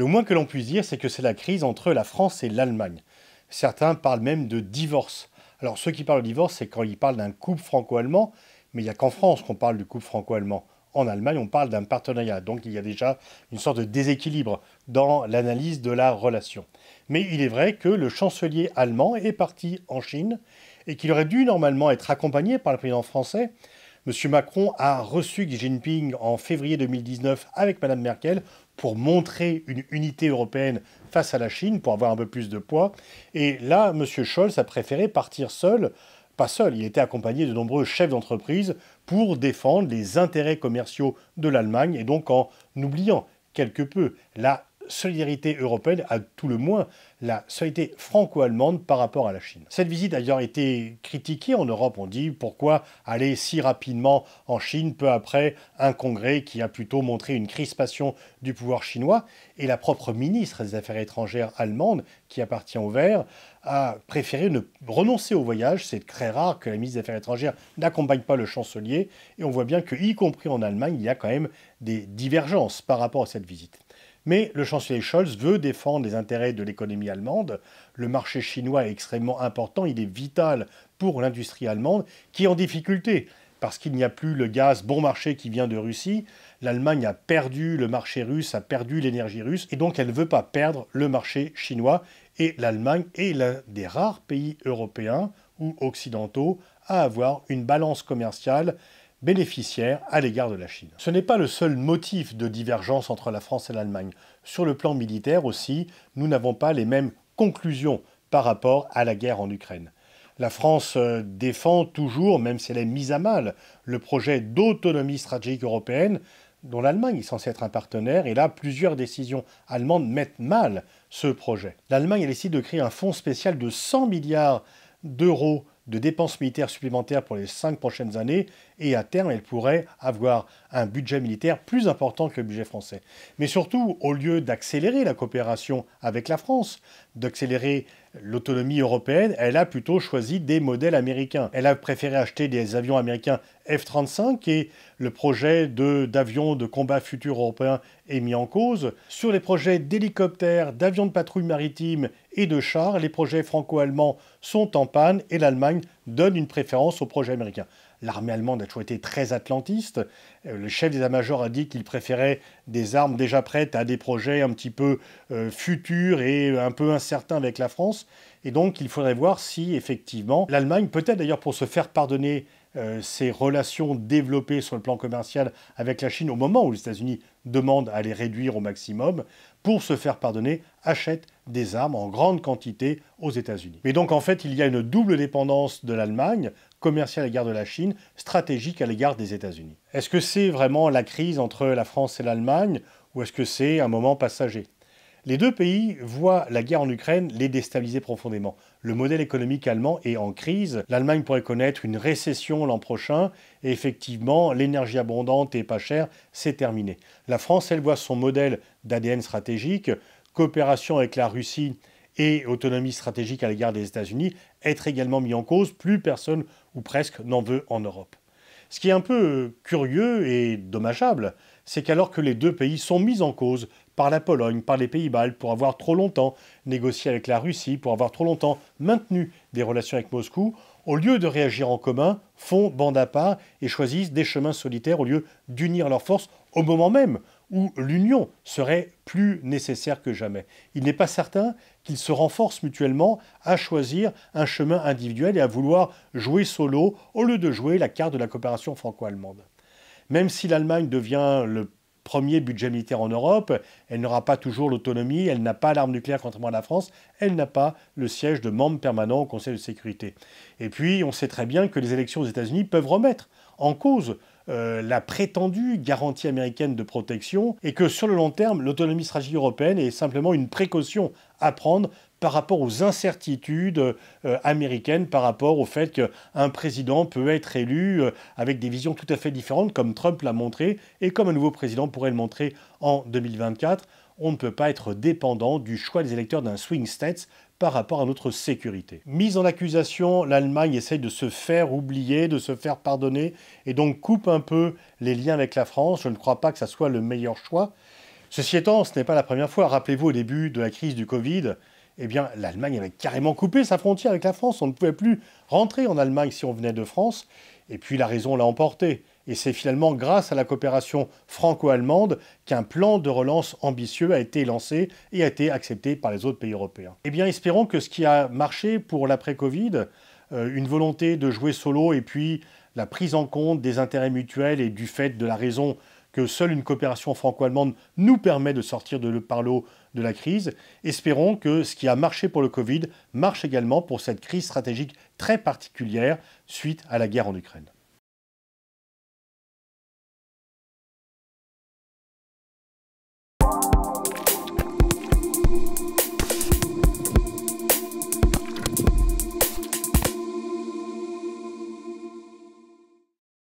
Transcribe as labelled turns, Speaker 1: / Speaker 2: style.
Speaker 1: Le moins que l'on puisse dire, c'est que c'est la crise entre la France et l'Allemagne. Certains parlent même de divorce. Alors ceux qui parlent de divorce, c'est quand ils parlent d'un couple franco-allemand, mais il n'y a qu'en France qu'on parle du couple franco-allemand. En Allemagne, on parle d'un partenariat, donc il y a déjà une sorte de déséquilibre dans l'analyse de la relation. Mais il est vrai que le chancelier allemand est parti en Chine et qu'il aurait dû normalement être accompagné par le président français. M. Macron a reçu Xi Jinping en février 2019 avec Mme Merkel pour montrer une unité européenne face à la Chine, pour avoir un peu plus de poids. Et là, M. Scholz a préféré partir seul. Pas seul, il était accompagné de nombreux chefs d'entreprise pour défendre les intérêts commerciaux de l'Allemagne et donc en oubliant quelque peu la solidarité européenne, à tout le moins la solidarité franco-allemande par rapport à la Chine. Cette visite a d'ailleurs été critiquée en Europe. On dit pourquoi aller si rapidement en Chine peu après un congrès qui a plutôt montré une crispation du pouvoir chinois. Et la propre ministre des Affaires étrangères allemande, qui appartient au Vert, a préféré ne renoncer au voyage. C'est très rare que la ministre des Affaires étrangères n'accompagne pas le chancelier. Et on voit bien qu'y compris en Allemagne, il y a quand même des divergences par rapport à cette visite. Mais le chancelier Scholz veut défendre les intérêts de l'économie allemande. Le marché chinois est extrêmement important, il est vital pour l'industrie allemande qui est en difficulté parce qu'il n'y a plus le gaz bon marché qui vient de Russie. L'Allemagne a perdu le marché russe, a perdu l'énergie russe et donc elle ne veut pas perdre le marché chinois. Et l'Allemagne est l'un des rares pays européens ou occidentaux à avoir une balance commerciale bénéficiaire à l'égard de la Chine. Ce n'est pas le seul motif de divergence entre la France et l'Allemagne. Sur le plan militaire aussi, nous n'avons pas les mêmes conclusions par rapport à la guerre en Ukraine. La France défend toujours, même si elle est mise à mal, le projet d'autonomie stratégique européenne dont l'Allemagne est censée être un partenaire, et là, plusieurs décisions allemandes mettent mal ce projet. L'Allemagne a décidé de créer un fonds spécial de 100 milliards d'euros de dépenses militaires supplémentaires pour les 5 prochaines années, et à terme, elle pourrait avoir un budget militaire plus important que le budget français. Mais surtout, au lieu d'accélérer la coopération avec la France, d'accélérer l'autonomie européenne, elle a plutôt choisi des modèles américains. Elle a préféré acheter des avions américains F-35 et le projet d'avions de combat futurs européens est mis en cause. Sur les projets d'hélicoptères, d'avions de patrouille maritime et de chars, les projets franco-allemands sont en panne et l'Allemagne donne une préférence aux projets américains. L'armée allemande a toujours été très atlantiste. Le chef d'état-major a dit qu'il préférait des armes déjà prêtes à des projets un petit peu futurs et un peu incertains avec la France. Et donc, il faudrait voir si, effectivement, l'Allemagne, peut-être d'ailleurs pour se faire pardonner ses relations développées sur le plan commercial avec la Chine au moment où les États-Unis demandent à les réduire au maximum, pour se faire pardonner, achète des armes en grande quantité aux États-Unis. Mais donc en fait, il y a une double dépendance de l'Allemagne, commerciale à l'égard de la Chine, stratégique à l'égard des États-Unis. Est-ce que c'est vraiment la crise entre la France et l'Allemagne, ou est-ce que c'est un moment passager ? Les deux pays voient la guerre en Ukraine les déstabiliser profondément. Le modèle économique allemand est en crise. L'Allemagne pourrait connaître une récession l'an prochain. Et effectivement, l'énergie abondante et pas chère, c'est terminé. La France, elle voit son modèle d'ADN stratégique, coopération avec la Russie et autonomie stratégique à l'égard des États-Unis, être également mis en cause. Plus personne, ou presque, n'en veut en Europe. Ce qui est un peu curieux et dommageable, c'est qu'alors que les deux pays sont mis en cause par la Pologne, par les Pays-Baltes, pour avoir trop longtemps négocié avec la Russie, pour avoir trop longtemps maintenu des relations avec Moscou, au lieu de réagir en commun, font bande à part et choisissent des chemins solitaires au lieu d'unir leurs forces au moment même où l'union serait plus nécessaire que jamais. Il n'est pas certain qu'ils se renforcent mutuellement à choisir un chemin individuel et à vouloir jouer solo au lieu de jouer la carte de la coopération franco-allemande. Même si l'Allemagne devient le premier budget militaire en Europe, elle n'aura pas toujours l'autonomie, elle n'a pas l'arme nucléaire contrairement à la France, elle n'a pas le siège de membre permanent au Conseil de sécurité. Et puis, on sait très bien que les élections aux États-Unis peuvent remettre en cause la prétendue garantie américaine de protection et que sur le long terme, l'autonomie stratégique européenne est simplement une précaution à prendre par rapport aux incertitudes américaines, par rapport au fait qu'un président peut être élu avec des visions tout à fait différentes, comme Trump l'a montré, et comme un nouveau président pourrait le montrer en 2024. On ne peut pas être dépendant du choix des électeurs d'un swing state par rapport à notre sécurité. Mise en accusation, l'Allemagne essaye de se faire oublier, de se faire pardonner, et donc coupe un peu les liens avec la France. Je ne crois pas que ça soit le meilleur choix. Ceci étant, ce n'est pas la première fois. Rappelez-vous, au début de la crise du Covid, eh bien, l'Allemagne avait carrément coupé sa frontière avec la France. On ne pouvait plus rentrer en Allemagne si on venait de France. Et puis la raison l'a emporté. Et c'est finalement grâce à la coopération franco-allemande qu'un plan de relance ambitieux a été lancé et a été accepté par les autres pays européens. Eh bien, espérons que ce qui a marché pour l'après-Covid, une volonté de jouer solo et puis la prise en compte des intérêts mutuels et du fait de la raison que seule une coopération franco-allemande nous permet de sortir par le haut de la crise. Espérons que ce qui a marché pour le Covid marche également pour cette crise stratégique très particulière suite à la guerre en Ukraine.